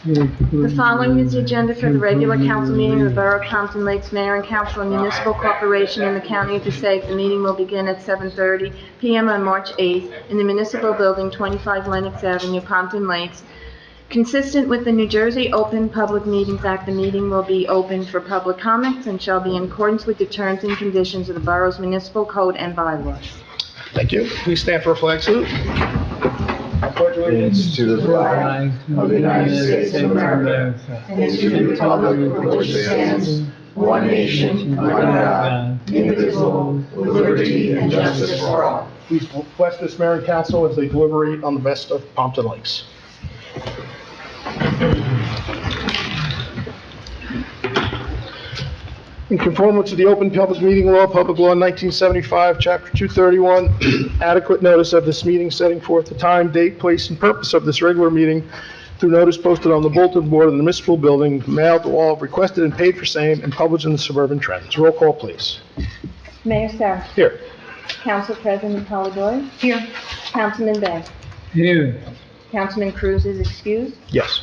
The following is the agenda for the regular council meeting of the Borough of Pompton Lakes Mayor and Council and Municipal Corporation in the County of Passaic. The meeting will begin at 7:30 p.m. on March 8th in the Municipal Building, 25 Lenox Avenue, Pompton Lakes. Consistent with the New Jersey Open Public Meetings Act, the meeting will be open for public comments and shall be in accordance with the terms and conditions of the borough's municipal code and bylaws. Thank you. Please stand for a flag salute. Allegiance to the flag of the United States of America and to the republic for which it stands, one nation, under God, indivisible, with liberty and justice for all. Please bless this mayor and council as they deliberate on the best of Pompton Lakes. In conformance with the Open Public Meeting Law, Public Law 1975, Chapter 231, adequate notice of this meeting setting forth the time, date, place, and purpose of this regular meeting through notice posted on the bulletin board in the municipal building, mailed to all requested and paid for same, and published in the Suburban Trends. Roll call, please. Mayor Sarah. Here. Council President Polidori. Here. Councilman Bay. Here. Councilman Cruz is excused. Yes.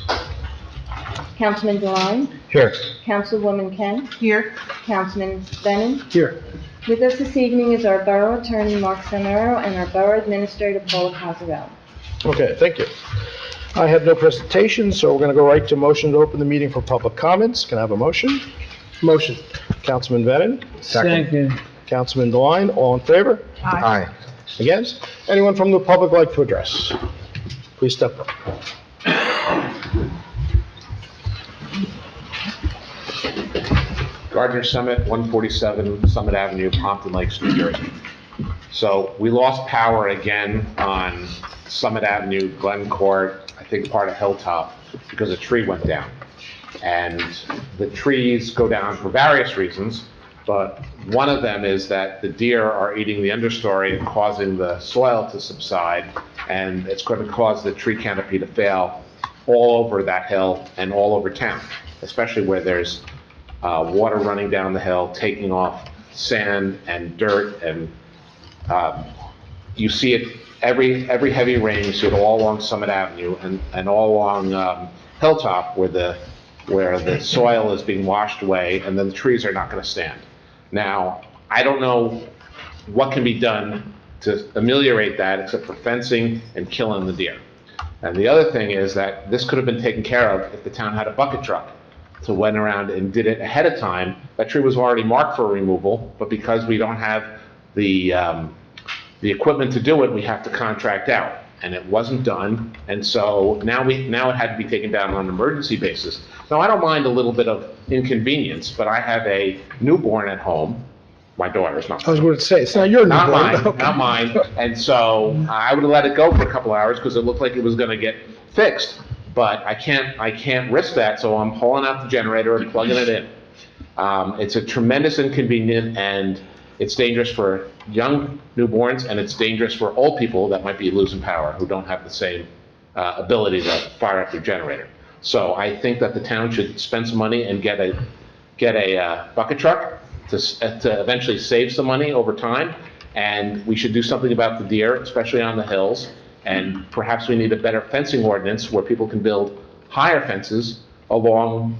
Councilman Devine. Here. Councilwoman Ken. Here. Councilman Brennan. Here. With us this evening is our Borough Attorney Mark Sanero and our Borough Administrator Paula Cosarelli. Okay, thank you. I have no presentation, so we're going to go right to motion to open the meeting for public comments. Can I have a motion? Motion. Councilman Brennan. Second. Councilman Devine, all in favor? Aye. Against? Anyone from the public like to address? Please step up. Gardner Summit, 147 Summit Avenue, Pompton Lakes, New Jersey. So we lost power again on Summit Avenue, Glen Court, I think part of Hilltop, because a tree went down. And the trees go down for various reasons, but one of them is that the deer are eating the understory and causing the soil to subside, and it's going to cause the tree canopy to fail all over that hill and all over town, especially where there's water running down the hill, taking off sand and dirt, and you see it every heavy rain. You see it all along Summit Avenue and all along Hilltop, where the soil is being washed away, and then the trees are not going to stand. Now, I don't know what can be done to ameliorate that except for fencing and killing the deer. And the other thing is that this could have been taken care of if the town had a bucket truck. So went around and did it ahead of time. That tree was already marked for removal, but because we don't have the equipment to do it, we have to contract out, and it wasn't done. And so now it had to be taken down on an emergency basis. Now, I don't mind a little bit of inconvenience, but I have a newborn at home. My daughter's not. I was going to say, it's not your Not newborn. mine, not mine. And so I would have let it go for a couple hours because it looked like it was going to get fixed. But I can't risk that, so I'm pulling out the generator and plugging it in. It's a tremendous inconvenience, and it's dangerous for young newborns, and it's dangerous for old people that might be losing power, who don't have the same ability to fire up their generator. So I think that the town should spend some money and get a bucket truck to eventually save some money over time, and we should do something about the deer, especially on the hills. And perhaps we need a better fencing ordinance where people can build higher fences along,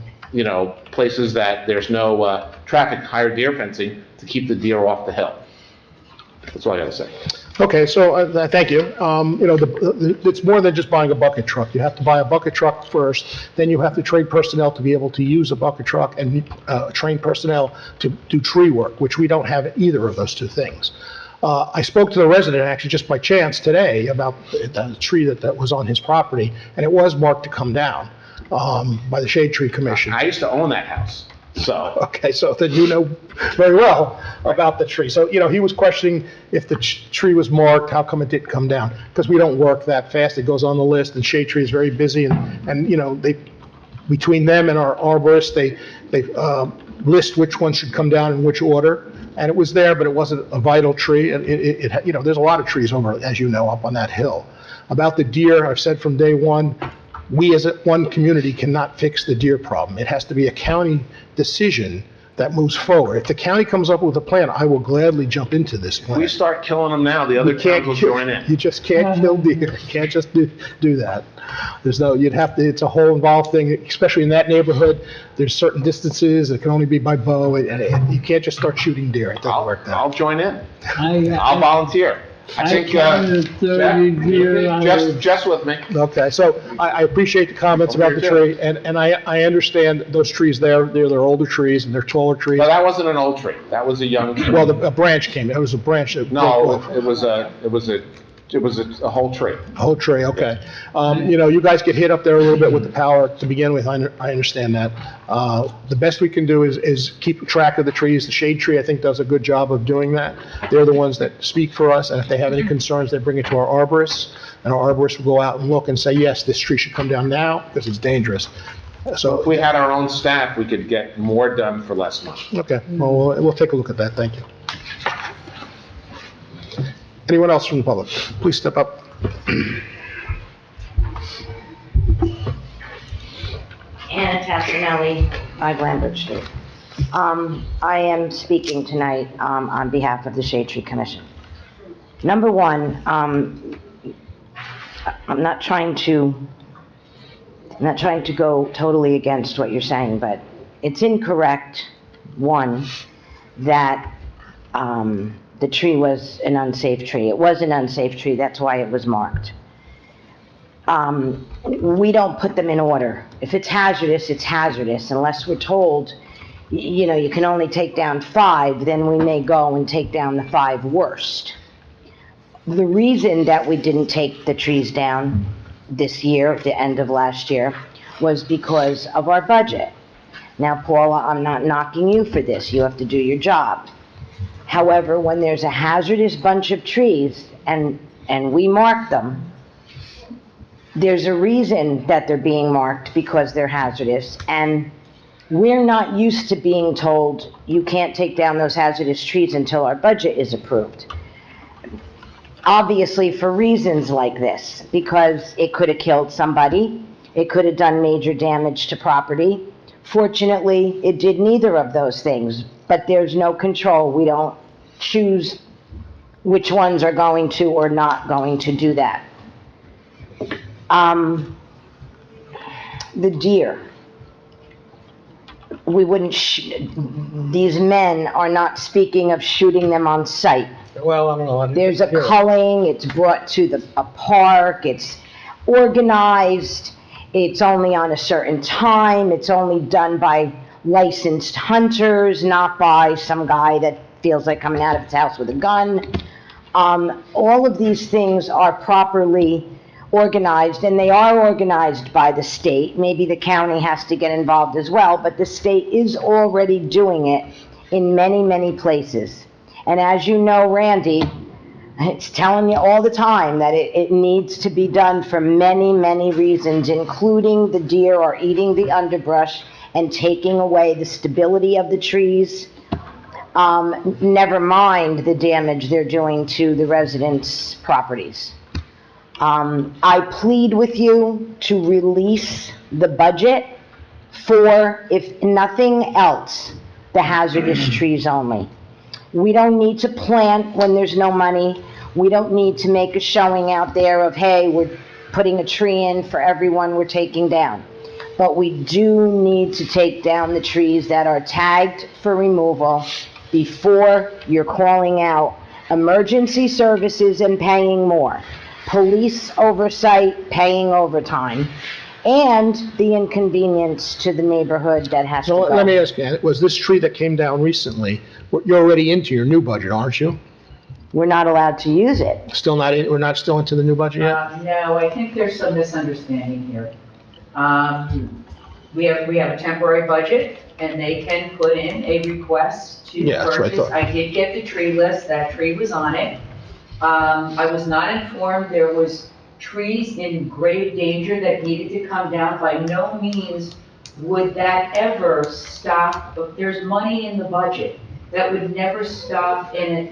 places that there's no traffic, higher deer fencing to keep the deer off the hill. That's all I gotta say. Okay, so thank you. It's more than just buying a bucket truck. You have to buy a bucket truck first, then you have to train personnel to be able to use a bucket truck, and train personnel to do tree work, which we don't have either of those two things. I spoke to the resident, actually just by chance today, about the tree that was on his property, and it was marked to come down by the Shade Tree Commission. I used to own that house, so. Okay, so then you know very well about the tree. So, he was questioning if the tree was marked, how come it didn't come down? Because we don't work that fast. It goes on the list, and Shade Tree is very busy, and they, between them and our arborist, they list which one should come down in which order. And it was there, but it wasn't a vital tree. And there's a lot of trees over, as you know, up on that hill. About the deer, I've said from day one, we as one community cannot fix the deer problem. It has to be a county decision that moves forward. If the county comes up with a plan, I will gladly jump into this If plan. we start killing them now, the other You can't towns will kill- join in. You just can't kill deer. You can't just do that. You'd have to, it's a whole involved thing, especially in that neighborhood. There's certain distances, it can only be by bow, and you can't just start shooting deer. It doesn't work that. I'll join in. I I'll volunteer. I think, counted 30 deer. Jeff's with me. Okay, so I appreciate the comments about the tree, and I understand those trees there, they're older trees and they're taller trees. No, that wasn't an old tree. That was a young tree. Well, a branch came, it was a branch that broke No, off. it was a whole tree. Whole tree, okay. You guys get hit up there a little bit with the power to begin with, I understand that. The best we can do is keep track of the trees. The shade tree, I think, does a good job of doing that. They're the ones that speak for us, and if they have any concerns, they bring it to our arborists, and our arborists will go out and look and say, yes, this tree should come down now, because it's dangerous. So if we had our own staff, we could get more done for less money. Okay, well, we'll take a look at that, thank you. Anyone else from the public? Please step up. Anna Tassinelli, 5 Lambert Street. I am speaking tonight on behalf of the Shade Tree Commission. Number one, I'm not trying to go totally against what you're saying, but it's incorrect, one, that the tree was an unsafe tree. It was an unsafe tree, that's why it was marked. We don't put them in order. If it's hazardous, unless we're told, you can only take down 5, then we may go and take down the 5 worst. The reason that we didn't take the trees down this year, at the end of last year, was because of our budget. Now, Paula, I'm not knocking you for this. You have to do your job. However, when there's a hazardous bunch of trees and we mark them, there's a reason that they're being marked, because they're hazardous, and we're not used to being told you can't take down those hazardous trees until our budget is approved. Obviously for reasons like this, because it could have killed somebody, it could have done major damage to property. Fortunately, it did neither of those things, but there's no control. We don't choose which ones are going to or not going to do that. The deer. We wouldn't, these men are not speaking of shooting them on sight. Well, I don't know. There's a culling, it's brought to a park, it's organized, it's only on a certain time, it's only done by licensed hunters, not by some guy that feels like coming out of his house with a gun. All of these things are properly organized, and they are organized by the state. Maybe the county has to get involved as well, but the state is already doing it in many, many places. And as you know, Randy, it's telling you all the time that it needs to be done for many, many reasons, including the deer are eating the underbrush and taking away the stability of the trees. Never mind the damage they're doing to the residents' properties. I plead with you to release the budget for, if nothing else, the hazardous trees only. We don't need to plant when there's no money. We don't need to make a showing out there of, hey, we're putting a tree in for everyone we're taking down. But we do need to take down the trees that are tagged for removal before you're calling out emergency services and paying more, police oversight, paying overtime, and the inconvenience to the neighborhood that has to So go. let me ask you, was this tree that came down recently, you're already into your new budget, aren't you? We're not allowed to use it. Still not, we're not still into the new budget yet? No, I think there's some misunderstanding here. We have a temporary budget, and they can put in a request to Yeah, that's what I purchase. thought. I did get the tree list, that tree was on it. I was not informed there was trees in grave danger that needed to come down. By no means would that ever stop, but there's money in the budget. That would never stop an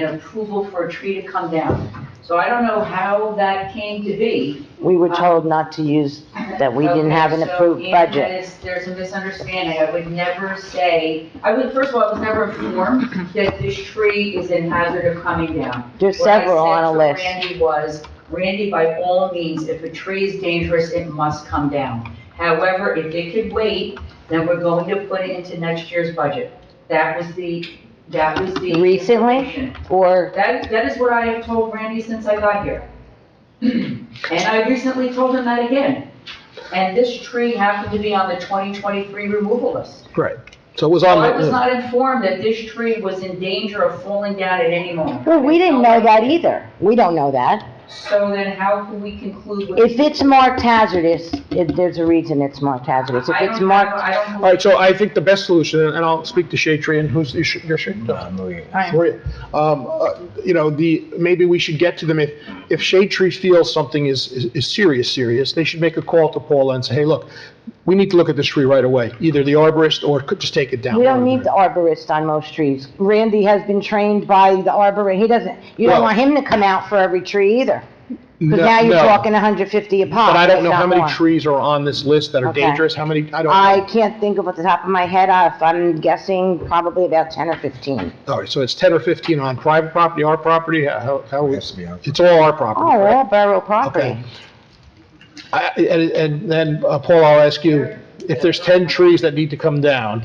approval for a tree to come down. So I don't know how that came to be. We were told not to use, that we didn't have an Okay, so approved Ann, budget. there's a misunderstanding. I would never say, first of all, I was never informed that this tree is in hazard of coming down. There's several on a list. What I said to Randy was, Randy, by all means, if a tree is dangerous, it must come down. However, if it could wait, then we're going to put it into next year's budget. That was the Recently, information. or, That is what I have told Randy since I got here. And I recently told him that again. And this tree happened to be on the 2023 removal list. Right. So it was So on I was the, not informed that this tree was in danger of falling down at any moment. well, we didn't know that either. We don't know that. So then how can we conclude with? If it's marked hazardous, there's a reason it's marked hazardous. If it's marked, all right, so I think the best solution, and I'll speak to Shade Tree, and who's, your Shade? Maria. You know, maybe we should get to them, if Shade Tree feels something is serious, they should make a call to Paula and say, hey, look, we need to look at this tree right away, either the arborist or could just take it down. we don't need the arborist on most trees. Randy has been trained by the arborist. You don't Well- want him to come out for every tree either. Because No, now you're no. talking 150 a pop. But I don't if know how not many more. trees are on this list that are Okay. dangerous, how many, I don't I know. can't think of at the top of my head. I'm guessing probably about 10 or 15. All right, so it's 10 or 15 on private property, our property, how, Has to be on. it's all our property, Oh, correct? all borough property. Okay. And then, Paul, I'll ask you, if there's 10 trees that need to come down,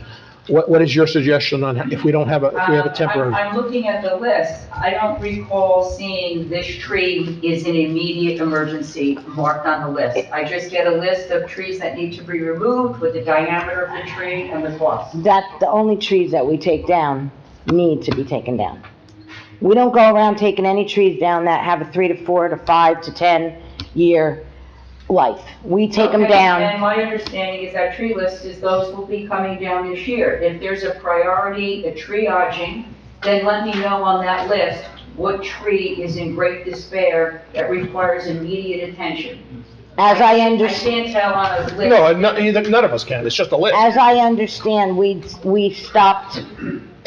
what is your suggestion on if we don't have if we have a temporary? I'm looking at the list. I don't recall seeing this tree is an immediate emergency marked on the list. I just get a list of trees that need to be removed with the diameter of the tree and the cost. That the only trees that we take down need to be taken down. We don't go around taking any trees down that have a 3 to 4 to 5 to 10 year life. We take them Okay, down. And my understanding is that tree list is those will be coming down this year. If there's a priority, a triaging, then let me know on that list what tree is in great despair that requires immediate attention. As I I understand, can't tell on a list. No, none of us can, it's just a list. as I understand, we stopped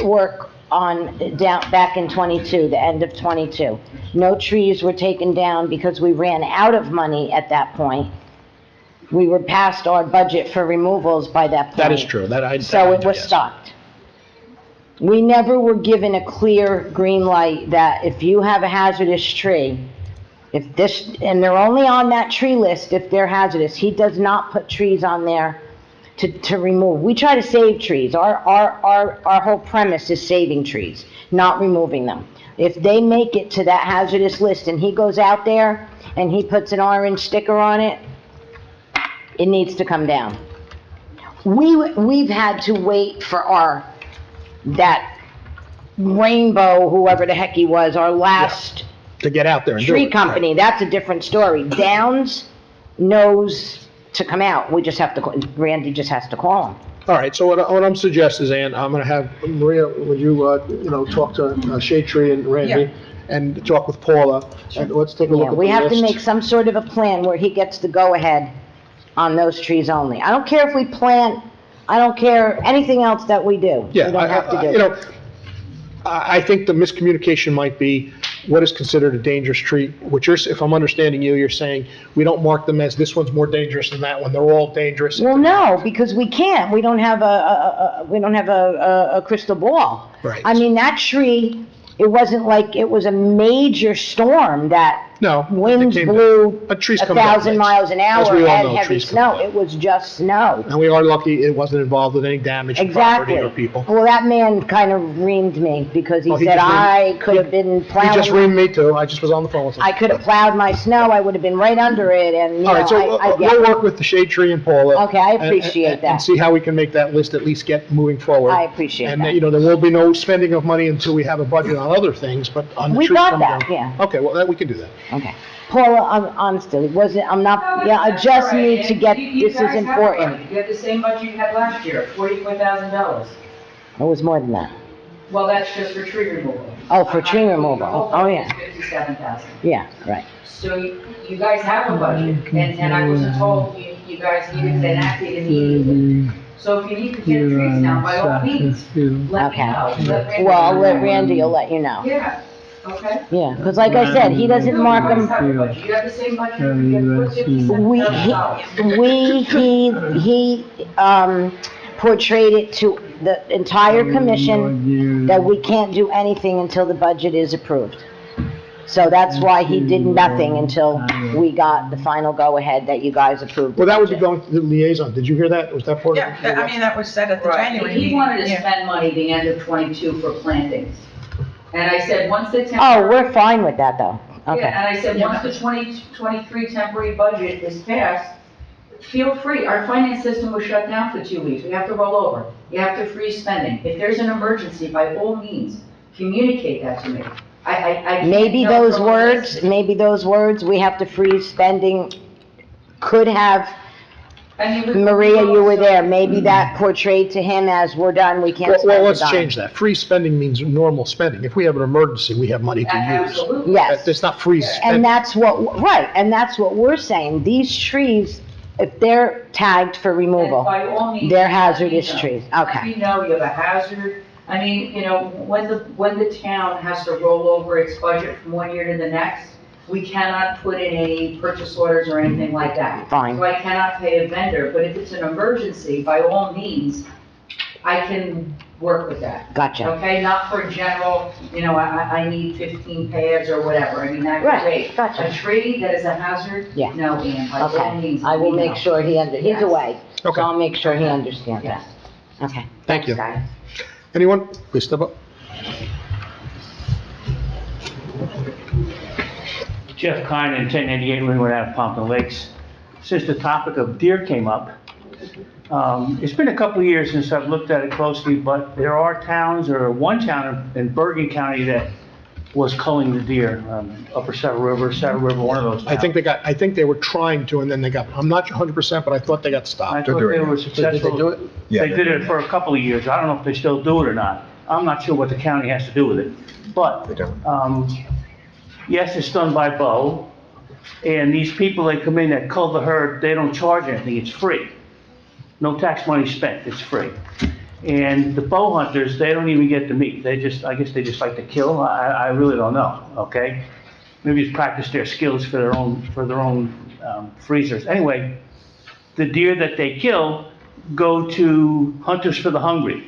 work on back in 22, the end of 22. No trees were taken down because we ran out of money at that point. We were past our budget for removals by that point. That is true, So it was yes. stopped. We never were given a clear green light that if you have a hazardous tree, and they're only on that tree list if they're hazardous. He does not put trees on there to remove. We try to save trees. Our whole premise is saving trees, not removing them. If they make it to that hazardous list and he goes out there and he puts an orange sticker on it, it needs to come down. We've had to wait for that Rainbow, whoever the heck he was, our last To get out there and do it. tree company. That's a different story. Downs knows to come out. Randy just has to call him. All right, so what I'm suggesting is, Ann, I'm gonna have, Maria, would you, talk to Shade Tree and Randy, and talk with Paula, and let's take a look Yeah, at the we have to list. make some sort of a plan where he gets the go-ahead on those trees only. I don't care if we plant, I don't care anything else that we do. We Yeah, don't have to you do. know, I think the miscommunication might be what is considered a dangerous tree, which if I'm understanding you, you're saying we don't mark them as this one's more dangerous than that one, they're all dangerous. Well, no, because we can't. We don't have a crystal ball. Right. I mean, that tree, it wasn't like it was a major storm that No. it winds came- blew But trees come down. 1,000 miles an As hour we all and know, heavy trees come snow. down. It was just snow. And we are lucky it wasn't involved with any damage to property Exactly. or people. Well, that man kind of reamed me because he Oh, he said just reamed- I could have been He just plowing. reamed me too, I just was on the phone with him. I could have plowed my snow. I would have been right under it and, you All know, right, so I get we'll it. work with the Shade Tree and Paula. Okay, I and- appreciate and- that. And see how we can make that list at least get moving forward. I appreciate And, that. there will be no spending of money until we have a budget on other things, but on the We trees got come that, down. yeah. Okay, well, we can do that. Okay. Paula, honestly, I'm not, yeah, I just need to get, this is important. You had the same budget you had last year, $44,000. It was more than that. Well, that's just for tree removal. Oh, for tree removal. The whole Oh, budget yeah. is 57,000. Yeah, right. So you guys have a budget, and I wasn't told you guys needed to enact it immediately. So if you need to get trees down, by all means, let me Okay. know. Let Randy Well, I'll let know. Randy will let you know. Yeah, okay? Yeah, because like I said, he doesn't mark You them. have a budget. You have the same budget, you put 50 cents We, on the dollar. he portrayed it to the entire commission that we can't do anything until the budget is approved. So that's why he did nothing until we got the final go-ahead that you guys approved the Well, that would be budget. going to the liaison. Did you hear that? Was that part of it? Yeah, I mean, that was said at the Right, January he meeting. wanted to Yeah. spend money the end of '22 for plantings. And I said, once the Oh, temporary, we're fine with that, though. yeah, Okay. and I said, once the 2023 temporary budget is passed, feel free, our finance system was shut down for 2 weeks, we have to roll over, you have to freeze spending. If there's an emergency, by all means, communicate that to me. I can't Maybe know those from words, we have to freeze spending, could have, I mean, Maria, you were there, maybe that portrayed to him as, we're done, we can't Well, spend the let's dime. change that. Free spending means normal spending. If we have an emergency, we have money to use. Absolutely. Yes. It's not free And spending. that's and that's what we're saying. These trees, if they're tagged for And removal, by all means, they're let me hazardous know. trees. Let Okay. me know you have a hazard. I mean, you know, when the town has to roll over its budget from one year to the next, we cannot put in any purchase orders or anything like that. Fine. So I cannot pay a vendor, but if it's an emergency, by all means, I can work with that. Gotcha. Okay, not for general, you know, I need 15 pads or whatever, I mean, that's Right, great. gotcha. A tree that is a hazard, Yeah. no, Ian, by all Okay. means. I will let me make know. sure he's Yes. away. So Okay. I'll make sure he understands that. Yes. Okay. Thank you. Thanks, guys. Anyone? Please step up. Jeff Kine and 1088 Linwood Ave, Pompton Lakes. Since the topic of deer came up, it's been a couple of years since I've looked at it closely, but there are towns, or one town in Bergen County that was culling the deer, Upper Saddle River, one of those I towns. think they were trying to, and then they got, I'm not 100%, but I thought they got I stopped. thought they were successful. Did they do it? They did it for a couple of years. I don't know if they still do it or not. I'm not sure what the county has to do with it. But, yes, it's done by Bo. And these people that come in that cull the herd, they don't charge anything. It's free. No tax money spent. It's free. And the bow hunters, they don't even get the meat. I guess they just like to kill. I really don't know, okay? Maybe it's practice their skills for their own freezers. Anyway, the deer that they kill go to Hunters for the Hungry.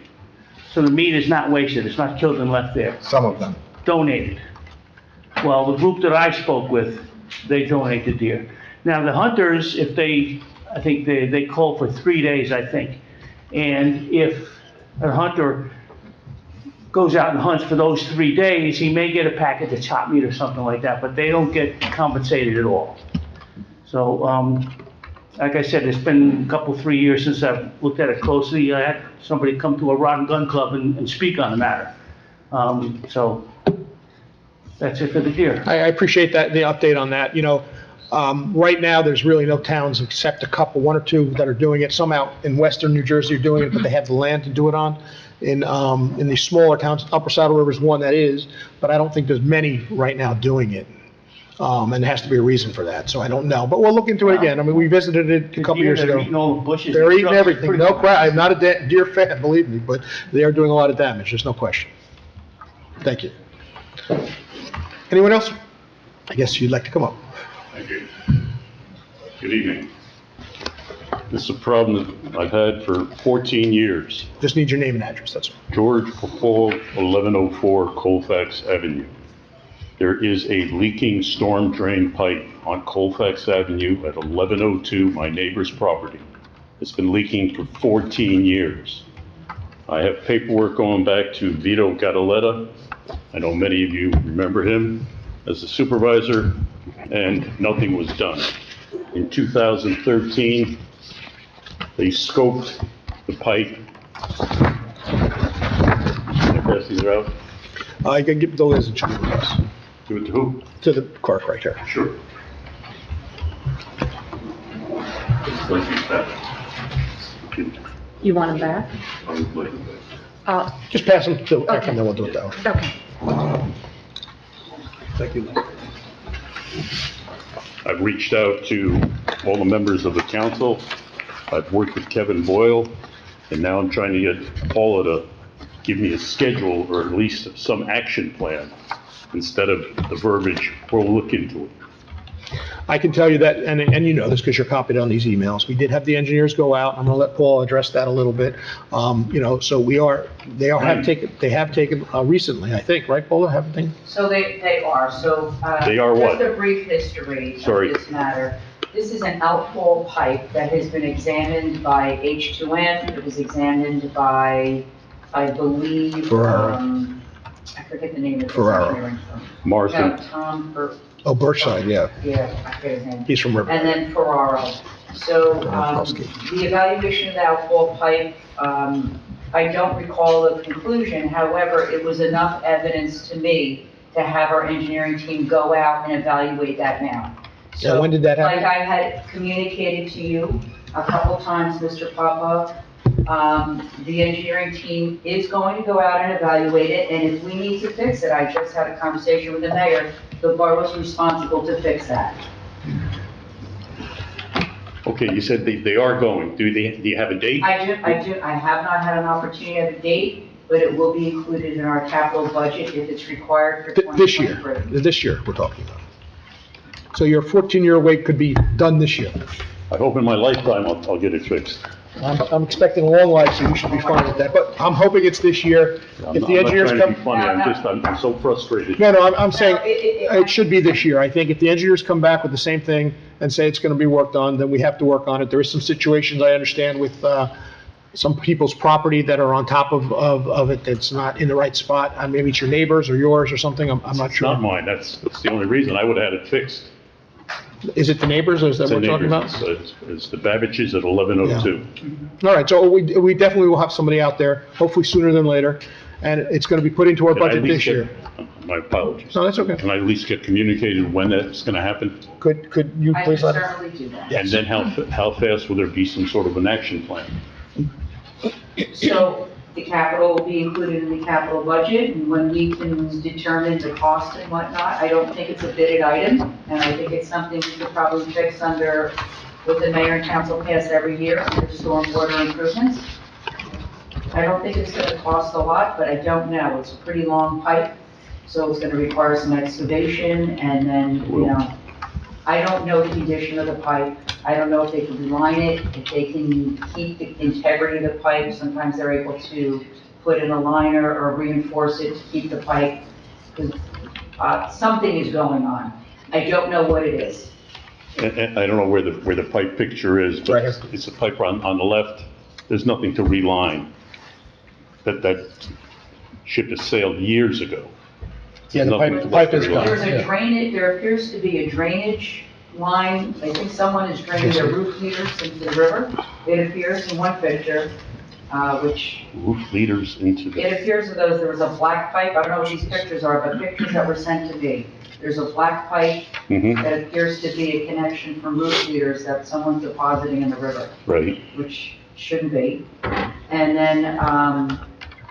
So the meat is not wasted. It's not killed and left there. Some of them. Donated. Well, the group that I spoke with, they donate the deer. Now, the hunters, I think they call for 3 days, I think. And if a hunter goes out and hunts for those 3 days, he may get a package of chopped meat or something like that, but they don't get compensated at all. So, like I said, it's been a couple, 3 years since I've looked at it closely. I had somebody come to a rod and gun club and speak on the matter. So, that's it for the deer. I appreciate that, the update on that. You know, right now, there's really no towns except a couple, one or two that are doing it. Some out in western New Jersey are doing it, but they have the land to do it on. In the smaller towns, Upper Saddle River is one that is, but I don't think there's many right now doing it. And there has to be a reason for that, so I don't know. But we'll look into it again. I mean, we visited it a couple years They're ago. eating all the bushes. They're and eating shrubs. everything, Pretty no cool. crap. I'm not a deer fan, believe me, but they are doing a lot of damage, there's no question. Thank you. Anyone else? I guess you'd like to come up. Thank you. Good evening. This is a problem that I've had for 14 years. Just need your name and address, that's all. George Pafol, 1104 Colfax Avenue. There is a leaking storm drain pipe on Colfax Avenue at 1102, my neighbor's property. It's been leaking for 14 years. I have paperwork going back to Vito Gadaletta. I know many of you remember him as a supervisor, and nothing was done. In 2013, they scoped the pipe. Can I pass these out? I can give the Liz and she'll give it to us. Give it to who? To the clerk right here. Sure. Like these back. You want him back? I would like them back. Just pass them to Eric and then we'll do it that way. Okay. Thank you. I've reached out to all the members of the council. I've worked with Kevin Boyle, and now I'm trying to get Paula to give me a schedule or at least some action plan instead of the verbiage, we'll look into it. I can tell you that, and you know this because you're copied on these emails. We did have the engineers go out. I'm going to let Paul address that a little bit. So they have taken recently, I think, right, Paula, haven't they? So they are, so. They are what? Just a brief history Sorry. of this matter. This is an outfall pipe that has been examined by H2M. It was examined by, I believe, Ferraro. I forget the name of the Ferraro. engineering firm. Marsden, No, Tom, Oh, Birchside, yeah. yeah, I forget his name. He's from River. And then Ferraro. So, the evaluation of the outfall pipe, I don't recall the conclusion, however, it was enough evidence to me to have our engineering team go out and evaluate that now. Yeah, when did that happen? Like I had communicated to you a couple times, Mr. Papa, the engineering team is going to go out and evaluate it, and if we need to fix it, I just had a conversation with the mayor, the borough's responsible to fix that. okay, you said they are going. Do you have a date? I have not had an opportunity of a date, but it will be included in our capital budget if it's required for 2023. This year we're talking about. So your 14-year wait could be done this year. I hope in my lifetime I'll get it fixed. I'm expecting a long life, so you should be fine with that, but I'm hoping it's this year. I'm If not the engineers trying to come. be funny, I'm so frustrated. No, I'm saying No, it- it should be this year. I think if the engineers come back with the same thing and say it's gonna be worked on, then we have to work on it. There is some situations I understand with, some people's property that are on top of it that's not in the right spot. Maybe it's your neighbors or yours or something, I'm not It's not sure. mine, that's the only reason. I would have had it fixed. Is it the neighbors or is that It's what the we're talking neighbors. about? It's the Babbage's at 1102. All right, so we definitely will have somebody out there, hopefully sooner than later, and it's gonna be put into our Can I at budget least this year. My apologies. No, that's okay. Can I at least get communicated when that's gonna happen? Could you I can please let us? certainly do that. And then how fast will there be some sort of an action plan? So the capital will be included in the capital budget, and when we can determine the cost and whatnot, I don't think it's a bidded item, and I think it's something we could probably fix under, what the mayor and council pass every year, under stormwater improvements. I don't think it's gonna cost a lot, but I don't know, it's a pretty long pipe, so it's gonna require some excavation, and then, I don't know the condition of the pipe. I don't know if they can reline it, if they can keep the integrity of the pipe. Sometimes they're able to put in a liner or reinforce it to keep the pipe. 'Cause, something is going on. I don't know what it is. And I don't know where the pipe picture is, but Right. it's a pipe on the left. There's nothing to reline. That ship has sailed years ago. Yeah, the Nothing pipe- the pipe is left to reline. There's a Yeah. drainage, there appears to be a drainage line. I think someone is draining their roof meters into the river. It appears in one picture, which Roof leaders into it the, appears as though there was a black pipe, I don't know what these pictures are, but pictures that were sent to me. There's a black pipe Mhm, that appears to be a connection from roof leaders that someone's depositing in the river, right. which shouldn't be. And then,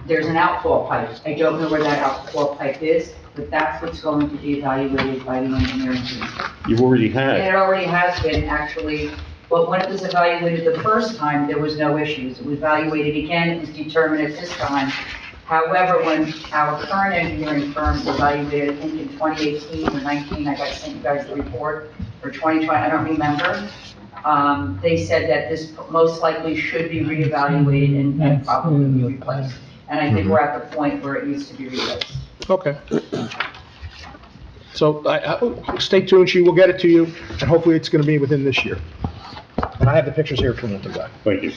there's an outfall pipe. I don't know where that outfall pipe is, but that's what's going to be evaluated by the engineering team. You've already And had, it already has been actually, but when it was evaluated the first time, there was no issues. It was evaluated again, it was determined at this time. However, when our current engineering firms evaluated, I think in 2018 or 19, I got sent you guys the report, or 2020, I don't remember. They said that this most likely should be reevaluated and probably be replaced. And I think we're at the point where it needs to be replaced. Okay. So stay tuned, she will get it to you, and hopefully it's gonna be within this year. And I have the pictures here if you want them back. thank you.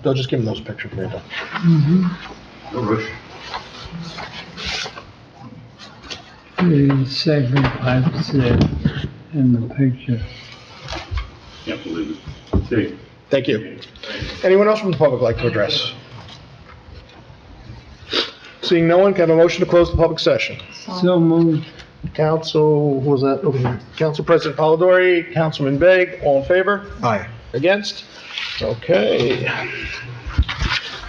They'll just give them those pictures when you're done. The second pipe's there in the picture. Can't believe it. Okay. Thank you. Anyone else from the public like to address? Seeing no one, can I have a motion to close the public session? So moved. Council, who was that over here? Council President Polidori, Councilman Begg, all in favor? Aye. Against? Okay.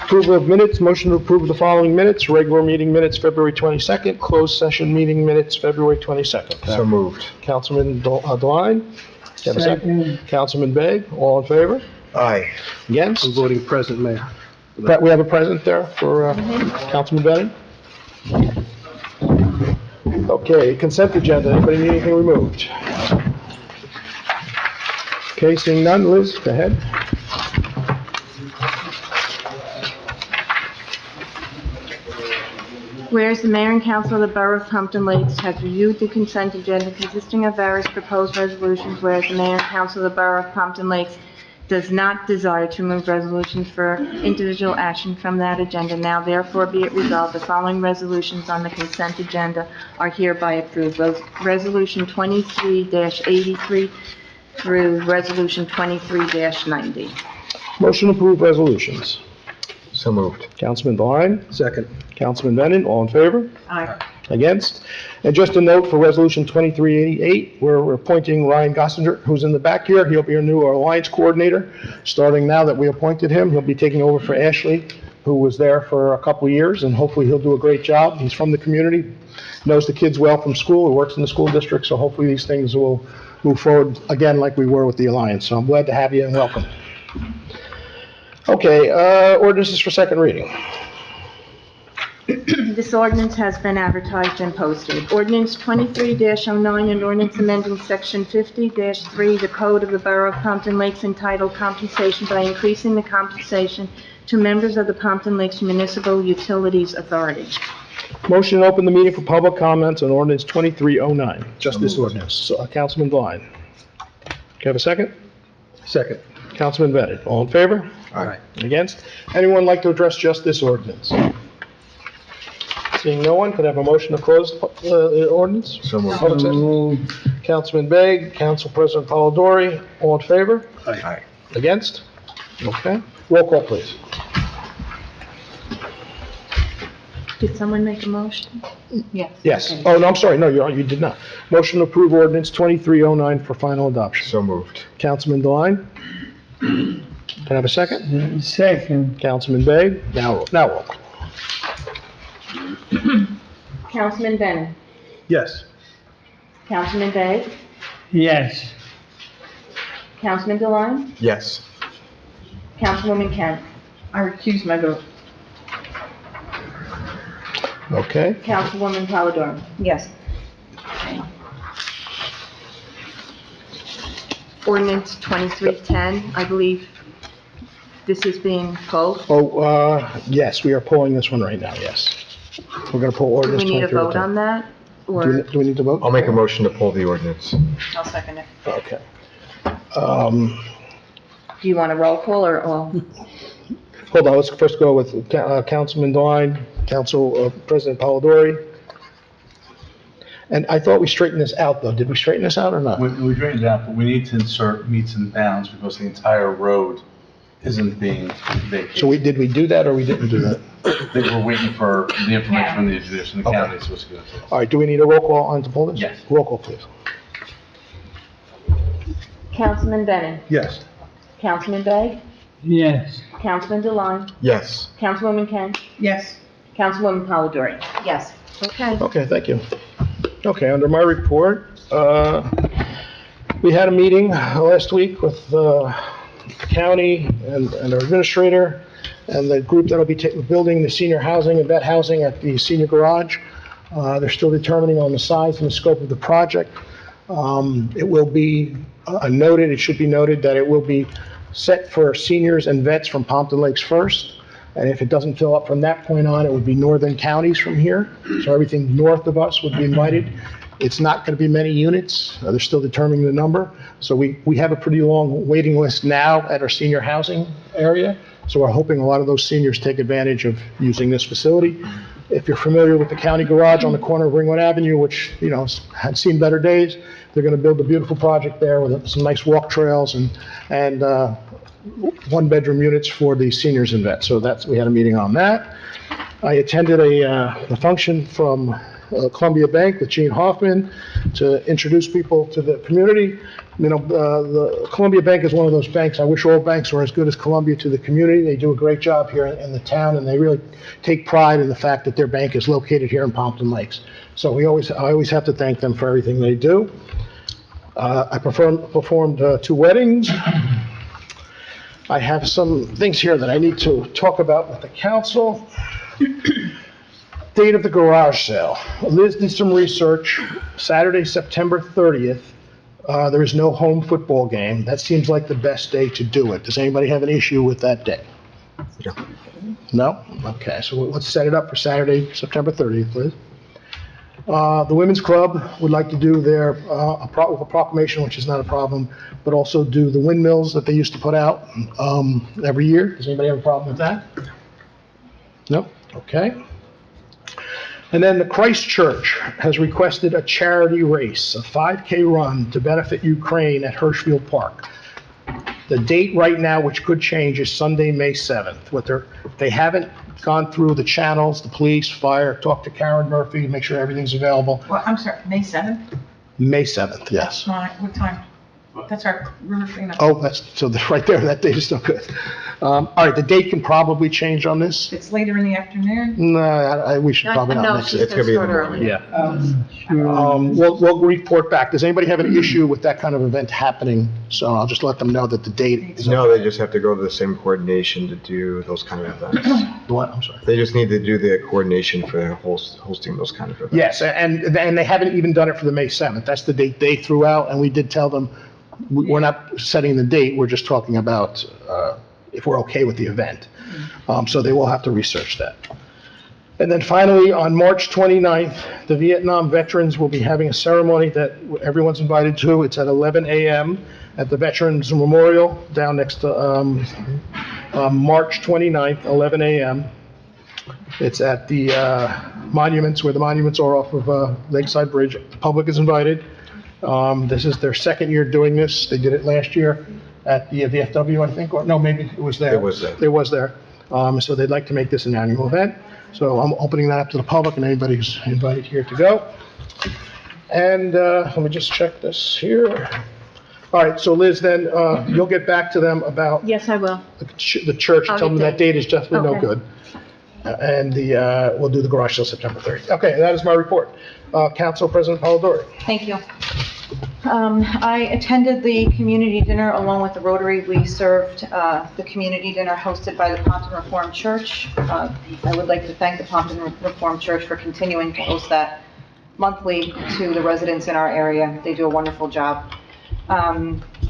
Approval of minutes, motion to approve the following minutes, regular meeting minutes, February 22nd, closed session meeting minutes, February 22nd. So moved. Councilman Devine? Can I have a Second. Councilman Begg, all in favor? Aye. Against? voting present, Mayor. We have a present there for Councilman Bennett? Okay, consent agenda, anybody need anything removed? Okay, seeing none, Liz, go ahead. Whereas the mayor and council of the borough of Pompton Lakes have reviewed the consent agenda consisting of various proposed resolutions, whereas the mayor and council of the borough of Pompton Lakes does not desire to remove resolutions for individual action from that agenda, now therefore be it resolved, the following resolutions on the consent agenda are hereby approved. Resolution 23-83 through Resolution 23-90. Motion to approve resolutions. So moved. Councilman Devine, Second. Councilman Bennett, all in favor? Aye. Against? And just a note for Resolution 2388, we're appointing Ryan Gossinger, who's in the back here. He'll be our new Alliance Coordinator. Starting now that we appointed him, he'll be taking over for Ashley, who was there for a couple of years, and hopefully he'll do a great job. He's from the community, knows the kids well from school, he works in the school district, so hopefully these things will move forward again like we were with the Alliance. So I'm glad to have you and welcome. Okay, ordinances for second reading. This ordinance has been advertised and posted. Ordinance 23-09, an ordinance amending Section 50-3, the Code of the Borough of Pompton Lakes entitled Compensation by increasing the compensation to members of the Pompton Lakes Municipal Utilities Authority. Motion to open the meeting for public comments on ordinance 2309, just this ordinance. So, Councilman Devine. Can I have a second? Second. Councilman Bennett, all in favor? Aye. Against? Anyone like to address just this ordinance? Seeing no one, could I have a motion to close the ordinance? So moved. Public session? Councilman Begg, Council President Polidori, all in favor? Aye. Against? Okay. Roll call, please. Did someone make a motion? Yes. Yes. Okay. Oh, no, I'm sorry. No, you did not. Motion to approve ordinance 2309 for final adoption. So moved. Councilman Devine? Can I have a second? Second. Councilman Begg? Now roll call. Councilman Bennett? Yes. Councilman Begg? Yes. Councilman DeLine? Yes. Councilwoman Kent? I recuse my vote. Okay. Councilwoman Polidori? Yes. Ordinance 2310, I believe this is being pulled. Oh, yes, we are pulling this one right now, yes. We're going to pull Do ordinance we need a 2310. vote on that? Do Or, we need to vote? I'll make a motion to pull the ordinance. I'll second it. Okay. Do you want a roll call or all? Hold on, let's first go with Councilman Devine, Council President Polidori. And I thought we straightened this out, though. Did we straighten this out or not? We drained it out, but we need to insert meets and bounds because the entire road isn't being vacated. So did we do that or we didn't do that? I think we're waiting for the information from the engineers and the Okay. county is supposed to give it to us. All right, do we need a roll call on to pull this? Yes. Roll call, please. Councilman Bennett? Yes. Councilman Begg? Yes. Councilman DeLine? Yes. Councilwoman Kent? Yes. Councilwoman Polidori? Yes. Okay. Okay, thank you. Okay, under my report, we had a meeting last week with the county and our administrator and the group that'll be building the senior housing and vet housing at the senior garage. They're still determining on the size and the scope of the project. It will be it should be noted that it will be set for seniors and vets from Pompton Lakes first. And if it doesn't fill up from that point on, it would be northern counties from here. So everything north of us would be invited. It's not going to be many units. They're still determining the number. So we have a pretty long waiting list now at our senior housing area. So we're hoping a lot of those seniors take advantage of using this facility. If you're familiar with the county garage on the corner of Ringwood Avenue, which, had seen better days, they're going to build a beautiful project there with some nice walk trails and one-bedroom units for the seniors and vets. So we had a meeting on that. I attended a function from Columbia Bank with Gene Hoffman to introduce people to the community. The Columbia Bank is one of those banks. I wish all banks were as good as Columbia to the community. They do a great job here in the town, and they really take pride in the fact that their bank is located here in Pompton Lakes. So I always have to thank them for everything they do. I performed 2 weddings. I have some things here that I need to talk about with the council. Date of the garage sale. Liz did some research. Saturday, September 30th, there is no home football game. That seems like the best day to do it. Does anybody have an issue with that day? No? Okay, so let's set it up for Saturday, September 30th, Liz. The Women's Club would like to do their, a proclamation, which is not a problem, but also do the windmills that they used to put out every year. Does anybody have a problem with that? No? Okay. And then the Christ Church has requested a charity race, a 5K run to benefit Ukraine at Hirschfield Park. The date right now, which could change, is Sunday, May 7th. They haven't gone through the channels, the police, fire, talked to Karen Murphy, make sure everything's available. Well, I'm sorry, May 7th? May 7th, yes. What time? That's our river thing. Oh, right there, that date is still good. All right, the date can probably change on this. It's later in the afternoon? No, we should probably not No, mix she's it. gonna start early. Yeah. We'll report back. Does anybody have an issue with that kind of event happening? So I'll just let them know that the date is. No, they just have to go to the same coordination to do those kind of events. What? I'm sorry. They just need to do the coordination for hosting those kind of events. Yes, and they haven't even done it for the May 7th. That's the date they threw out, and we did tell them, we're not setting the date, we're just talking about if we're okay with the event. So they will have to research that. And then finally, on March 29th, the Vietnam veterans will be having a ceremony that everyone's invited to. It's at 11 a.m. at the Veterans Memorial down next to March 29th, 11 a.m. It's at the monuments, where the monuments are off of Lakeside Bridge. The public is invited. This is their second year doing this. They did it last year at the VFW, I think, or no, maybe it was there. It was there. It was there. So they'd like to make this an annual event. So I'm opening that up to the public and anybody who's invited here to go. And let me just check this here. All right, so Liz, then you'll get back to them about Yes, I will. the church. I'll Tell them get that date is definitely no Okay. good. And we'll do the garage sale September 30th. Okay, that is my report. Council President Polidori. Thank you. I attended the community dinner along with the Rotary. We served the community dinner hosted by the Pompton Reformed Church. I would like to thank the Pompton Reformed Church for continuing to host that monthly to the residents in our area. They do a wonderful job.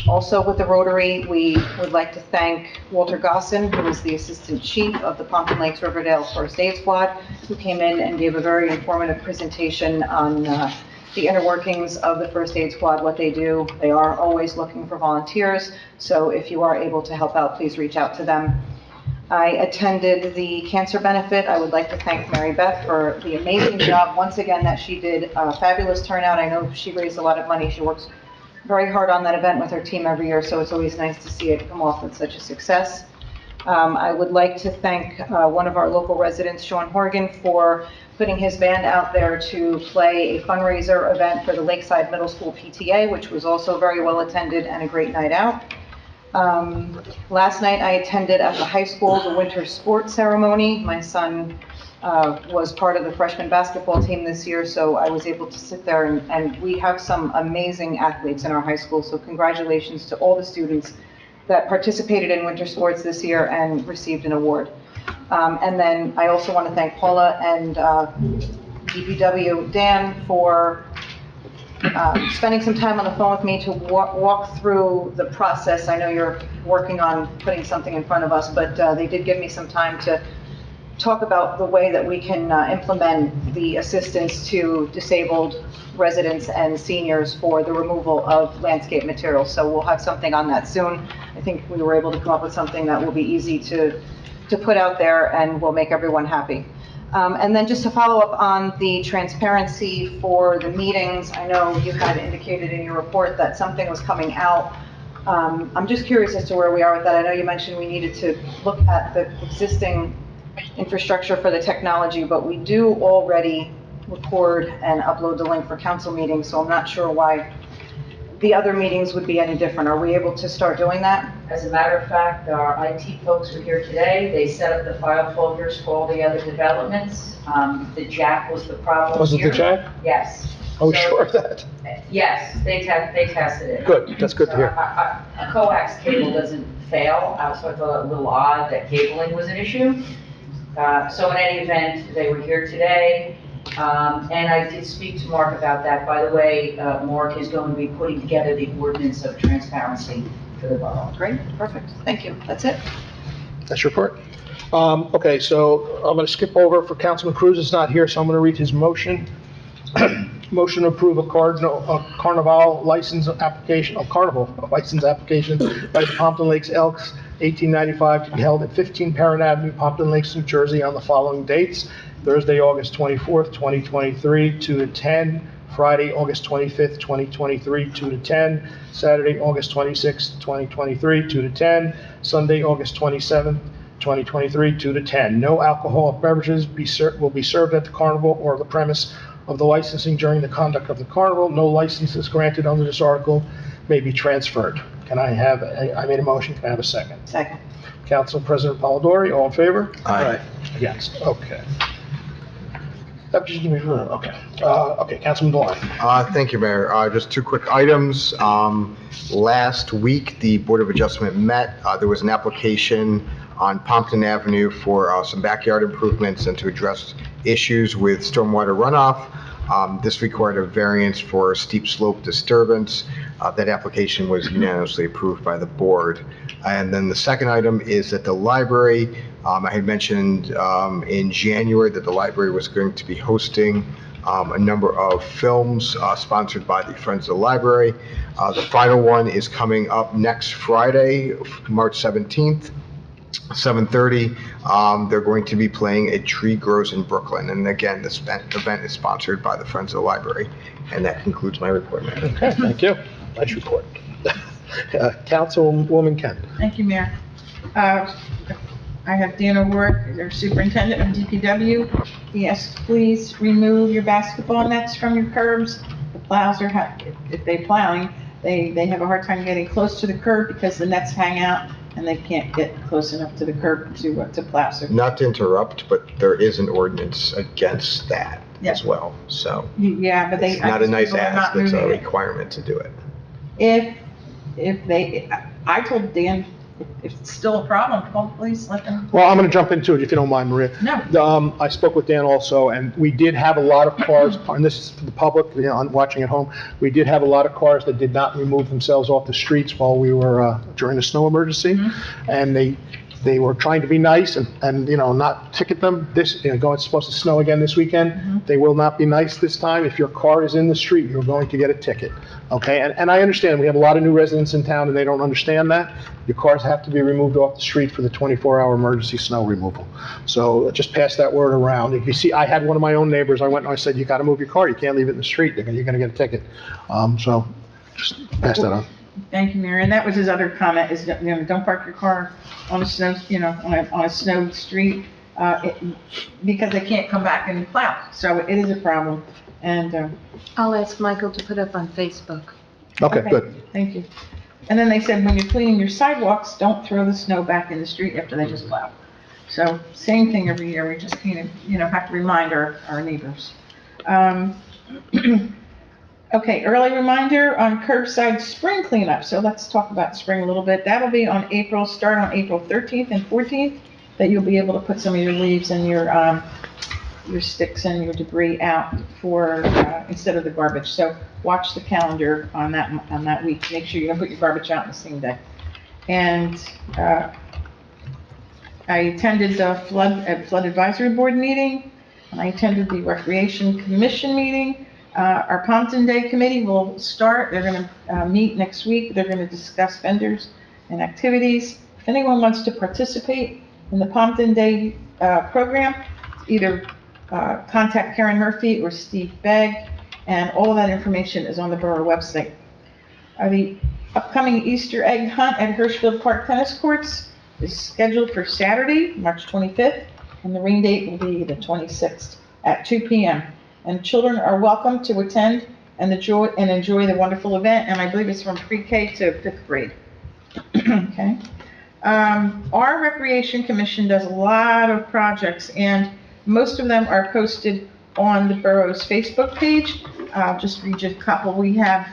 Also with the Rotary, we would like to thank Walter Gossin, who is the Assistant Chief of the Pompton Lakes Riverdale First Aid Squad, who came in and gave a very informative presentation on the inner workings of the First Aid Squad, what they do. They are always looking for volunteers, so if you are able to help out, please reach out to them. I attended the cancer benefit. I would like to thank Mary Beth for the amazing job, once again, that she did. A fabulous turnout. I know she raised a lot of money. She works very hard on that event with her team every year, so it's always nice to see it come off with such a success. I would like to thank one of our local residents, Sean Horgan, for putting his band out there to play a fundraiser event for the Lakeside Middle School PTA, which was also very well attended and a great night out. Last night I attended at the high school the winter sports ceremony. My son was part of the freshman basketball team this year, so I was able to sit there, and we have some amazing athletes in our high school, so congratulations to all the students that participated in winter sports this year and received an award. And then I also want to thank Paula and DPW Dan for spending some time on the phone with me to walk through the process. I know you're working on putting something in front of us, but they did give me some time to talk about the way that we can implement the assistance to disabled residents and seniors for the removal of landscape materials. So we'll have something on that soon. I think we were able to come up with something that will be easy to put out there and will make everyone happy. And then just to follow up on the transparency for the meetings, I know you had indicated in your report that something was coming out. I'm just curious as to where we are with that. I know you mentioned we needed to look at the existing infrastructure for the technology, but we do already record and upload the link for council meetings, so I'm not sure why the other meetings would be any different. Are we able to start doing that? As a matter of fact, our IT folks were here today. They set up the file folders for all the other developments. The jack was the problem Was it here. the jack? Yes. Are we So- sure of that? Yes, they tested it. Good, that's good to hear. A coax cable doesn't fail, so I thought it a little odd that cabling was an issue. So in any event, they were here today, and I did speak to Mark about that. By the way, Mark is going to be putting together the ordinance of transparency for the borough. Great, perfect, thank you, that's it. That's your report. Okay, so I'm going to skip over for Councilman Cruz is not here, so I'm going to read his motion. Motion to approve a carnival license application by the Pompton Lakes Elks, 1895, to be held at 15 Parent Avenue, Pompton Lakes, New Jersey, on the following dates: Thursday, August 24th, 2023, 2 to 10; Friday, August 25th, 2023, 2 to 10; Saturday, August 26th, 2023, 2 to 10; Sunday, August 27th, 2023, 2 to 10. No alcoholic beverages will be served at the carnival or the premise of the licensing during the conduct of the carnival. No licenses granted under this article may be transferred. Can I have, I made a motion, can I have a second? Second. Council President Polidori, all in favor? Aye. Against, okay. Okay, okay, Councilman Deline. Thank you, Mayor. Just two quick items. Last week, the Board of Adjustment met. There was an application on Pompton Avenue for some backyard improvements and to address issues with stormwater runoff. This required a variance for steep slope disturbance. That application was unanimously approved by the board. And then the second item is that the library, I had mentioned in January that the library was going to be hosting a number of films sponsored by the Friends of the Library. The final one is coming up next Friday, March 17th. 7:30, they're going to be playing A Tree Grows in Brooklyn. And again, this event is sponsored by the Friends of the Library. And that concludes my report, Mayor. Okay, thank you. Nice report. Councilwoman Kent. Thank you, Mayor. I have Dan O'Rourke, their superintendent of DPW. He asks, please remove your basketball nets from your curbs. The plows are, if they're plowing, they have a hard time getting close to the curb because the nets hang out and they can't get close enough to the curb to plow. So, Not to interrupt, but there is an ordinance against that Yeah. as well. So yeah, but it's not a nice people are ask, not it's a moving it. requirement to do it. I told Dan, if it's still a problem, call the police, let them. Well, I'm going to jump into it if you don't mind, Maria. No. I spoke with Dan also, and we did have a lot of cars, and this is for the public, you know, watching at home. We did have a lot of cars that did not remove themselves off the streets while we were, during the snow emergency. Mm-hmm. And they were trying to be nice and, you know, not ticket them. This, you know, it's supposed to snow again this weekend. Mm-hmm. They will not be nice this time. If your car is in the street, you're going to get a ticket, okay? And I understand, we have a lot of new residents in town and they don't understand that. Your cars have to be removed off the street for the 24-hour emergency snow removal. So just pass that word around. If you see, I had one of my own neighbors, I went and I said, you gotta move your car, you can't leave it in the street, you're gonna get a ticket. So just pass that on. Thank you, Mayor. And that was his other comment, is, you know, don't park your car on a snow, you know, on a snowed street, because they can't come back and plow. So it is a problem. And, I'll ask Michael to put up on Facebook. Okay, good. Thank you. And then they said, when you're cleaning your sidewalks, don't throw the snow back in the street after they just plow. So same thing every year. We just kind of, you know, have to remind our neighbors. Okay, early reminder on curbside spring cleanup. So let's talk about spring a little bit. That'll be on start on April 13th and 14th, that you'll be able to put some of your leaves and your sticks and your debris out for, instead of the garbage. So watch the calendar on that week. Make sure you don't put your garbage out on the same day. And, I attended the flood advisory board meeting, and I attended the recreation commission meeting. Our Pompton Day committee will start. They're going to meet next week. They're going to discuss vendors and activities. If anyone wants to participate in the Pompton Day program, either contact Karen Murphy or Steve Begg, and all of that information is on the borough website. The upcoming Easter egg hunt at Hirschfield Park Tennis Courts is scheduled for Saturday, March 25th, and the rain date will be the 26th at 2 p.m. And children are welcome to attend and enjoy the wonderful event, and I believe it's from pre-K to 5th grade. Okay. Our Recreation Commission does a lot of projects, and most of them are posted on the borough's Facebook page. I'll just read you a couple. We have,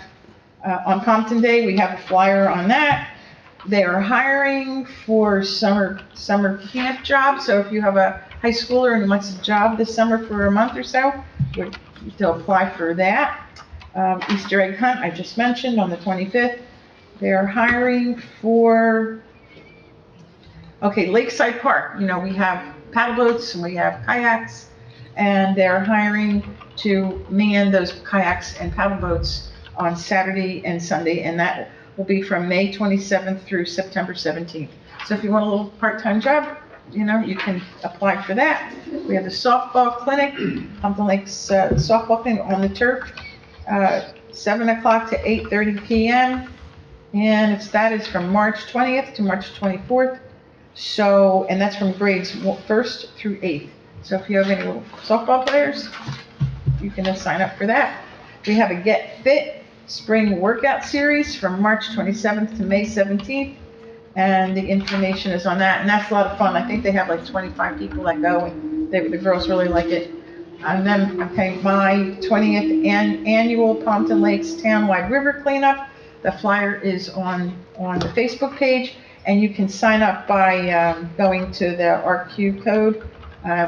on Pompton Day, we have a flyer on that. They are hiring for summer camp jobs, so if you have a high schooler and wants a job this summer for a month or so, to apply for that. Easter egg hunt, I just mentioned, on the 25th. They're hiring for, okay, Lakeside Park. You know, we have paddle boats and we have kayaks, and they're hiring to man those kayaks and paddle boats on Saturday and Sunday, and that will be from May 27th through September 17th. So if you want a little part-time job, you know, you can apply for that. We have the softball clinic, Pompton Lakes softball clinic on the turf, 7 o'clock to 8:30 p.m. And that is from March 20th to March 24th. So, and that's from grades 1st through 8th. So if you have any little softball players, you can sign up for that. We have a Get Fit Spring Workout Series from March 27th to May 17th. And the information is on that. And that's a lot of fun. I think they have like 25 people that go, and the girls really like it. And then, okay, my 20th annual Pompton Lakes Townwide River Cleanup. The flyer is on the Facebook page, and you can sign up by going to the RQ code.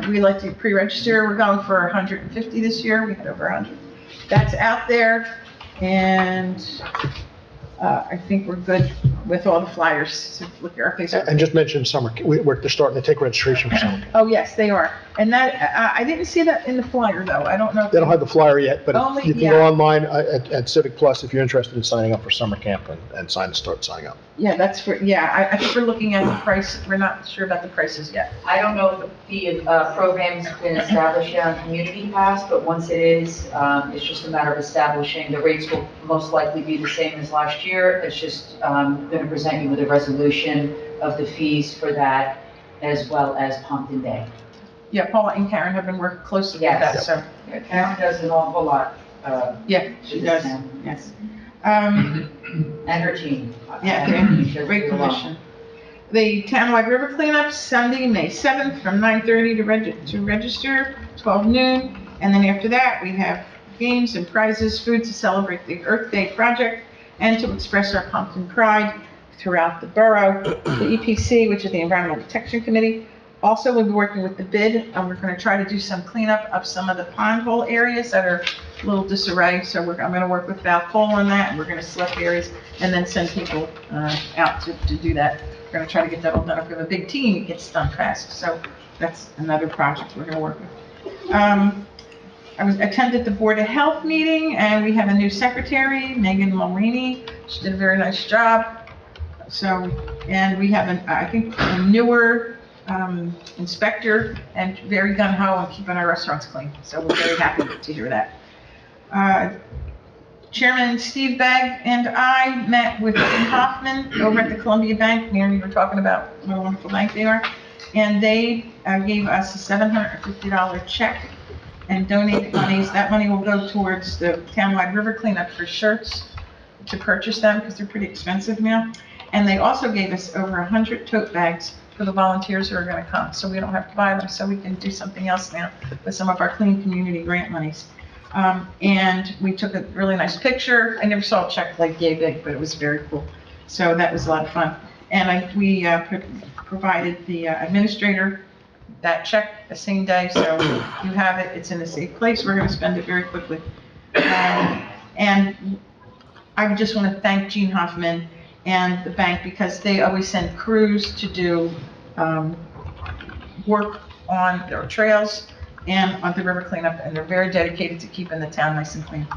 We like to pre-register. We're going for 150 this year. We had over 100. That's out there, and I think we're good with all the flyers. So look at our Facebook. And just mention summer, they're starting to take registration for summer. Oh, yes, they are. And that, I didn't see that in the flyer, though. I don't know. They don't have the flyer yet, but Only- you can yeah. go online at Civic Plus if you're interested in signing up for summer camp and start signing up. Yeah, that's for, yeah, I think we're looking at the price. We're not sure about the prices yet. I don't know if the program's been established yet on Community Pass, but once it is, it's just a matter of establishing. The rates will most likely be the same as last year. It's just going to present you with a resolution of the fees for that, as well as Pompton Day. Yeah, Paula and Karen have been working closely with Yes. that, so, Yeah, Karen does an awful lot, yeah, she She does, does. yes. and her team. Yeah, She does great do a lot. commission. The Townwide River Cleanup, Sunday, May 7th, from 9:30 to register, 12 noon. And then after that, we have games and prizes, food to celebrate the Earth Day project, and to express our Pompton pride throughout the borough. The EPC, which is the Environmental Protection Committee, also will be working with the bid, and we're going to try to do some cleanup of some of the pond hole areas that are a little disarray. So I'm going to work with Val Cole on that, and we're going to select areas and then send people out to do that. We're going to try to get that all done. If we have a big team, it gets done fast. So that's another project we're going to work with. I attended the Board of Health meeting, and we have a new secretary, Megan Mulroney. She did a very nice job. So, and we have, I think, a newer inspector, and very gung-ho on keeping our restaurants clean. So we're very happy to hear that. Chairman Steve Begg and I met with Jim Hoffman over at the Columbia Bank. Mary, you were talking about what a wonderful bank they are. And they gave us a $750 check and donated monies. That money will go towards the Townwide River Cleanup for shirts to purchase them because they're pretty expensive now. And they also gave us over 100 tote bags for the volunteers who are going to come. So we don't have to buy them, so we can do something else now with some of our Clean Community grant monies. And we took a really nice picture. I never saw a check like yay big, but it was very cool. So that was a lot of fun. And we provided the administrator that check the same day, so you have it. It's in a safe place. We're going to spend it very quickly. And I just want to thank Gene Hoffman and the bank because they always send crews to do work on their trails and on the river cleanup, and they're very dedicated to keeping the town nice and clean.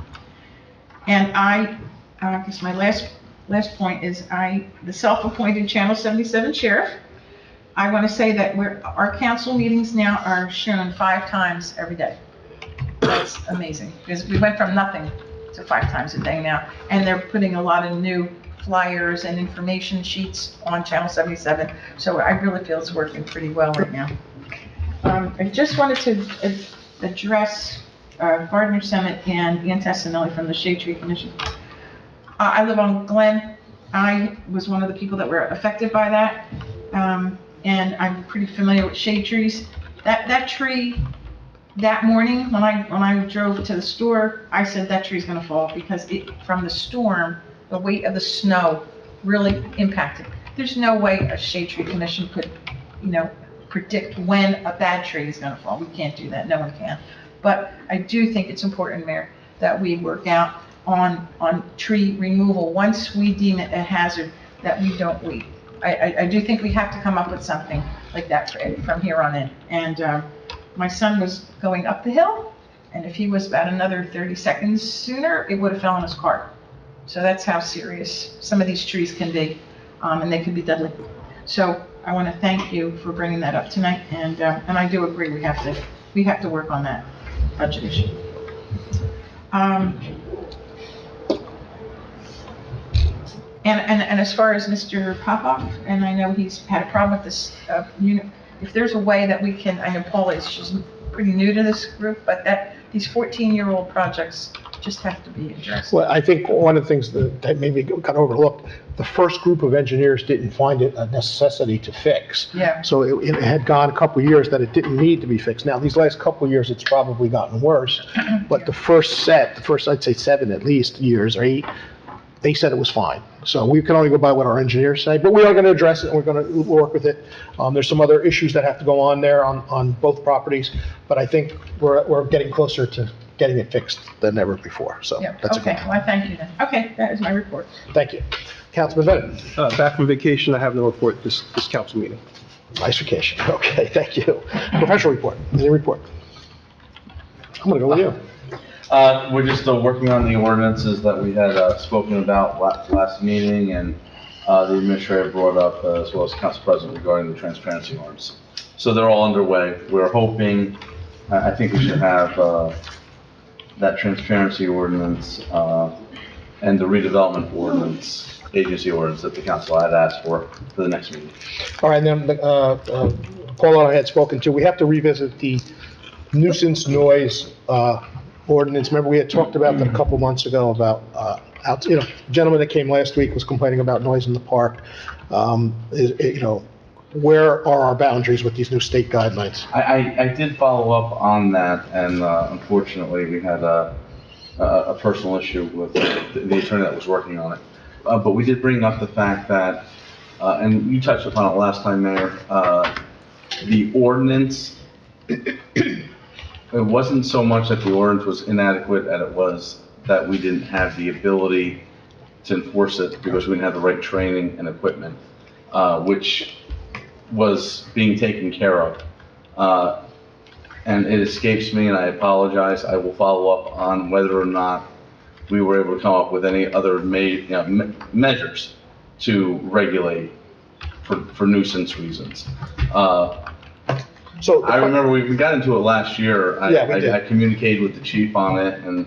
And I guess my last point is the self-appointed Channel 77 sheriff. I want to say that our council meetings now are shown 5 times every day. That's amazing because we went from nothing to 5 times a day now, and they're putting a lot of new flyers and information sheets on Channel 77. So I really feel it's working pretty well right now. I just wanted to address Gardner Summit and Ian Tessinelli from the Shade Tree Commission. I live on Glen. I was one of the people that were affected by that, and I'm pretty familiar with shade trees. That tree, that morning when I drove to the store, I said that tree's going to fall because from the storm, the weight of the snow really impacted. There's no way a shade tree commission could predict when a bad tree is gonna fall. We can't do that, no one can. But I do think it's important, Mayor, that we work out on tree removal once we deem it a hazard, that we don't wait. I do think we have to come up with something like that from here on in. And my son was going up the hill, and if he was about another 30 seconds sooner, it would have fell on his car. So that's how serious some of these trees can be, and they can be deadly. So I want to thank you for bringing that up tonight, and I do agree we have to work on that budget issue. And as far as Mr. Popoff, and I know he's had a problem with this, if there's a way that we can, I know Paula she's pretty new to this group, but these 14-year-old projects just have to be addressed. Well, I think one of the things that maybe got overlooked, the first group of engineers didn't find it a necessity to fix. Yeah. So it had gone a couple of years that it didn't need to be fixed. Now, these last couple of years, it's probably gotten worse. But the first, I'd say 7 at least years, or 8, they said it was fine. So we can only go by what our engineers say, but we are going to address it, and we're going to work with it. There's some other issues that have to go on there on both properties, but I think we're getting closer to getting it fixed than ever before, so Yeah, that's a good okay, well, I thank you then. Okay, that is my report. Thank you. Councilman Bennett, Back from vacation, I have no report this council meeting. nice vacation. Okay, thank you. Professional report, any report? I'm going to go with you. We're just working on the ordinances that we had spoken about last meeting, and the administrator brought up, as well as council president, regarding the transparency norms. So they're all underway. We're hoping, I think we should have that transparency ordinance and the redevelopment ordinance, agency ordinance that the council had asked for the next meeting. All right, and then Paul and I had spoken to, we have to revisit the nuisance noise ordinance. Remember, we had talked about that a couple months ago about, a gentleman that came last week was complaining about noise in the park. Where are our boundaries with these new state guidelines? I did follow up on that, and unfortunately, we had a personal issue with the attorney that was working on it. But we did bring up the fact that, and you touched upon it last time, Mayor, the ordinance, it wasn't so much that the ordinance was inadequate as it was that we didn't have the ability to enforce it because we didn't have the right training and equipment, which was being taken care of. And it escapes me, and I apologize. I will follow up on whether or not we were able to come up with any other measures to regulate for nuisance reasons. So I remember we got into it last year. Yeah, we did. I communicated with the chief on it, and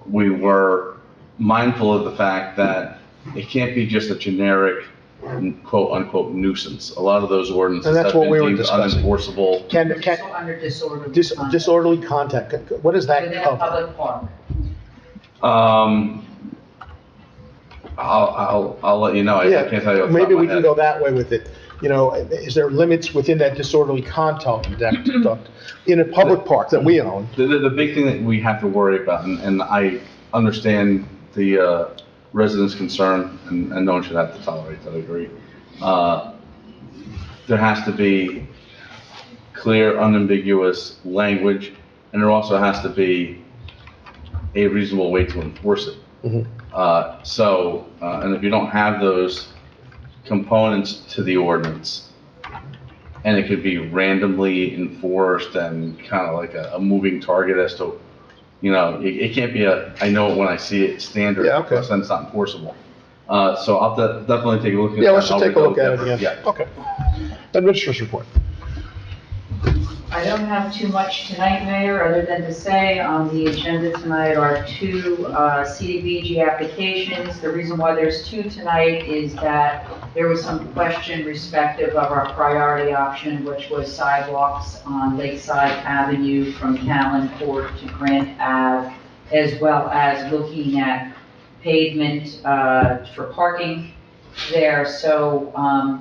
we were mindful of the fact that it can't be just a generic quote-unquote nuisance. A lot of those ordinances And that's have what been we were deemed discussing. unenforceable. Under disorderly conduct. Disorderly contact, what does that Within a cover? public park. I'll let you know. I can't tell you. off the top Maybe of my we can head. go that way with it. Is there limits within that disorderly conduct in a public park that we own? The big thing that we have to worry about, and I understand the residents' concern, and no one should have to tolerate that, I agree. There has to be clear, unambiguous language, and there also has to be a reasonable way to enforce it. Mhm. And if you don't have those components to the ordinance, and it could be randomly enforced and kind of like a moving target as to, it can't be I know it when I see it standard, Yeah, okay. because then it's not enforceable. So I'll definitely take a look at that. Yeah, let's just I'll take a look at it go- again. Yeah. Okay. Administrator's report. I don't have too much tonight, Mayor, other than to say on the agenda tonight are 2 CDBG applications. The reason why there's 2 tonight is that there was some question respective of our priority option, which was sidewalks on Lakeside Avenue from Callan Court to Grant Ave, as well as looking at pavement for parking there. So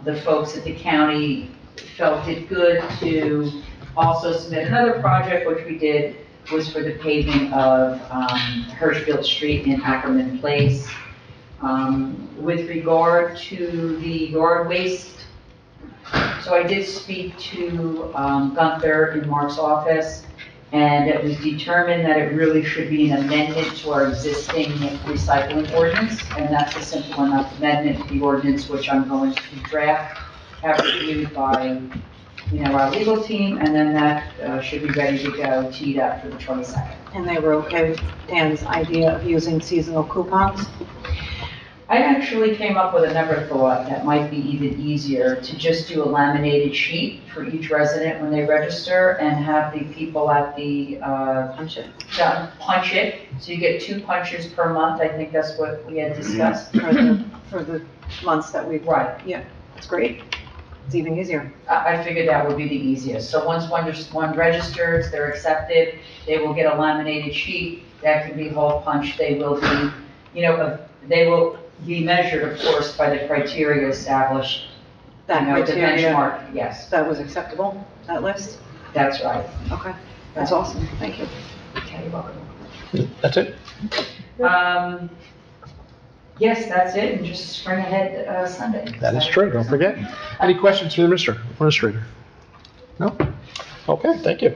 the folks at the county felt it good to also submit another project, which we did, was for the paving of Hirschfield Street in Ackerman Place. With regard to the yard waste So I did speak to Gunther in Mark's office, and it was determined that it really should be an amendment to our existing recycling ordinance, and that's a simple enough amendment to the ordinance, which I'm going to draft, have reviewed by, our legal team, and then that should be ready to go, teed up for the 22nd. And they were okay with Dan's idea of using seasonal coupons? I actually came up with another thought that might be even easier, to just do a laminated sheet for each resident when they register and have the people at the, Punch it. punch it. So you get 2 punches per month, I think that's what we had discussed. For the months that we've. Right. Yeah, that's great. It's even easier. I figured that would be the easiest. So once one registers, they're accepted, they will get a laminated sheet that can be hole punched. They will be, they will be measured, of course, by the criteria established. That The criteria, benchmark, yes, that was acceptable, that list? that's right. Okay, that's awesome, thank you. Okay, you're welcome. That's it? Yes, that's it, and just spring ahead Sunday. That is true, don't forget. Any questions for the administrator? No? Okay, thank you.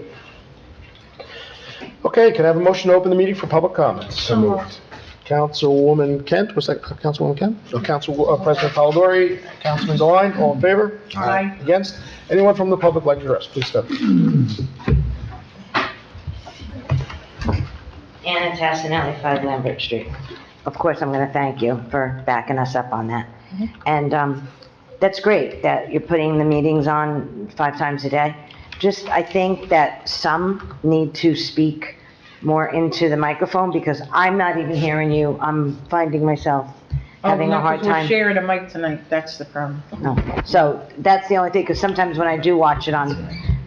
Okay, can I have a motion to open the meeting for public comments? So moved. Councilwoman Kent, was that Councilwoman Kent? No, Council President Polidori, Councilman Devine, all in favor? Aye. Against? Anyone from the public like to address? Please step. Anna Tassinelli, 5 Lambert Street. Of course, I'm going to thank you for backing us up on that. And that's great that you're putting the meetings on 5 times a day. Just, I think that some need to speak more into the microphone because I'm not even hearing you. I'm finding myself having a hard We're time. sharing a mic tonight, that's the problem. No. So that's the only thing, because sometimes when I do watch it on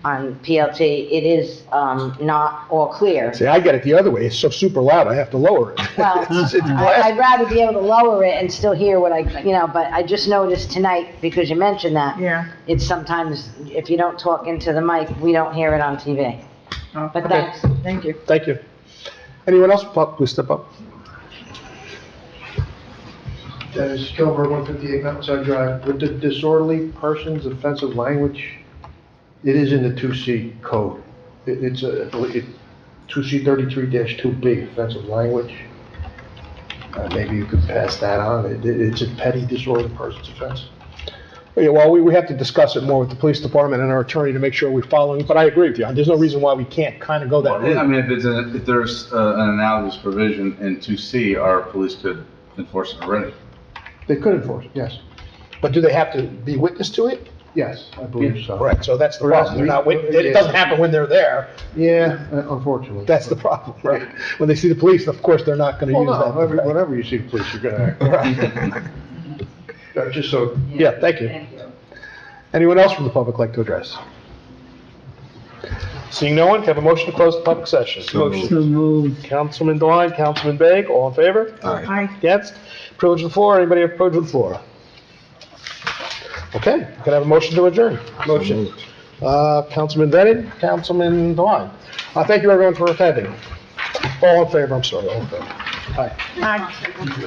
PLT, it is not all clear. See, I get it the other way. It's so super loud, I have to lower it. Well, It's I'd rather be able to lower it and still hear what but I just noticed tonight, because you mentioned that, Yeah. it's sometimes, if you don't talk into the mic, we don't hear it on TV. But thanks. Thank you. Thank you. Anyone else? Please step up. Dennis Kilmer, 158 Mountainside Drive. With the disorderly persons offensive language, it is in the 2C code. It's 2C 33-2B, offensive language. Maybe you could pass that on. It's a petty disorderly persons offense. Yeah, well, we have to discuss it more with the police department and our attorney to make sure we're following, but I agree with you. There's no reason why we can't kind of go that I route. mean, if there's an analogous provision in 2C, our police could enforce it already. They could enforce it, yes. But do they have to be witness to it? Yes, I believe so. Right, so that's the problem. They're not it doesn't happen when they're there. Yeah, unfortunately. That's the problem, right? When they see the police, of course, they're not going to Well, use no, that. whenever you see the police, you're gonna act. Just so, Yeah, thank you. Anyone else from the public like to address? Seeing no one, can I have a motion to close the public session? Motion. Councilman Devine, Councilman Begg, all in favor? Aye. Against? Privilege of the floor, anybody have privilege of the floor? Okay, can I have a motion to adjourn? Motion. Councilman Bennett, Councilman Devine. Thank you everyone for attending. All in favor, I'm sorry, all in favor. Aye. Aye.